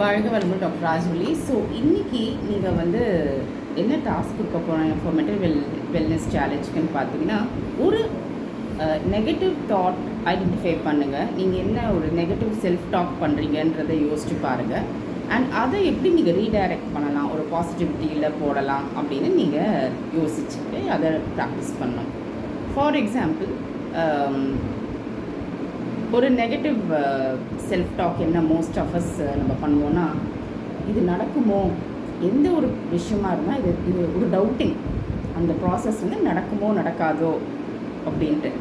வாழ்க வளமுடன் doctor ராஜுலி. So இன்றைக்கி நீங்கள் வந்து என்ன டாஸ்க் கொடுக்க போகிறோம் ஃபார் மென்டல் வெல்னஸ் சேலஞ்சுக்குன்னு பார்த்தீங்கன்னா, ஒரு நெகட்டிவ் தாட் ஐடென்டிஃபை பண்ணுங்கள். நீங்கள் என்ன ஒரு நெகட்டிவ் செல்ஃப் டாக் பண்ணுறீங்கன்றதை யோசிச்சு பாருங்கள். அண்ட் அதை எப்படி நீங்கள் ரீடைரக்ட் பண்ணலாம், ஒரு பாசிட்டிவிட்டியில் போடலாம் அப்படின்னு நீங்கள் யோசிச்சுட்டு அதை ப்ராக்டிஸ் பண்ணணும். ஃபார் எக்ஸாம்பிள், ஒரு நெகட்டிவ் செல்ஃப் டாக் என்ன மோஸ்ட் ஆஃப் அஸ் நம்ம பண்ணுவோன்னா, இது நடக்குமோ, எந்த ஒரு விஷயமா இருந்தால் இது ஒரு டவுட்டிங், அந்த ப்ராசஸ் வந்து நடக்குமோ நடக்காதோ அப்படின்ட்டு.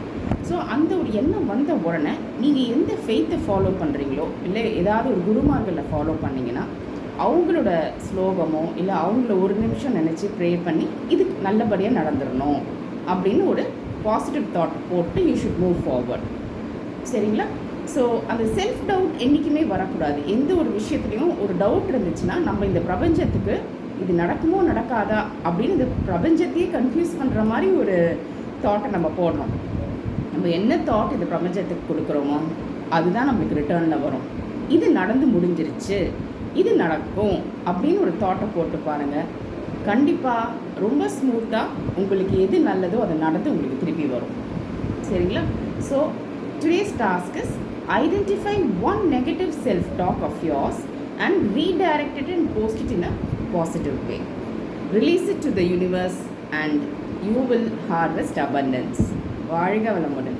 ஸோ அந்த ஒரு எண்ணம் வந்த உடனே நீங்கள் எந்த ஃபெய்த்தை ஃபாலோ பண்ணுறீங்களோ, இல்லை ஏதாவது ஒரு குருமார்களை ஃபாலோ பண்ணிங்கன்னா அவங்களோட ஸ்லோகமோ இல்லை அவங்கள ஒரு நிமிஷம் நினச்சி ப்ரே பண்ணி இது நல்லபடியாக நடந்துடணும் அப்படின்னு ஒரு பாசிட்டிவ் தாட் போட்டு யூ ஷுட் மூவ் ஃபார்வர்ட். சரிங்களா? ஸோ அந்த செல்ஃப் டவுட் என்றைக்குமே வரக்கூடாது. எந்த ஒரு விஷயத்துலையும் ஒரு டவுட் இருந்துச்சுன்னா நம்ம இந்த பிரபஞ்சத்துக்கு இது நடக்குமோ நடக்காதா அப்படின்னு இந்த பிரபஞ்சத்தையே கன்ஃபியூஸ் பண்ணுற மாதிரி ஒரு தாட்டை நம்ம போடுறோம். நம்ம என்ன தாட் இந்த பிரபஞ்சத்துக்கு கொடுக்குறோமோ அதுதான் நம்மளுக்கு ரிட்டர்னில் வரும். இது நடந்து முடிஞ்சிருச்சு, இது நடக்கும் அப்படின்னு ஒரு தாட்டை போட்டு பாருங்கள். கண்டிப்பாக ரொம்ப ஸ்மூத்தாக உங்களுக்கு எது நல்லதோ அது நடந்து உங்களுக்கு திருப்பி வரும். சரிங்களா? So today's task is identify one negative self-talk of yours and redirect it and post it in a positive way. Release it to the universe and you will harvest abundance. வாழ்க வளமுடன்.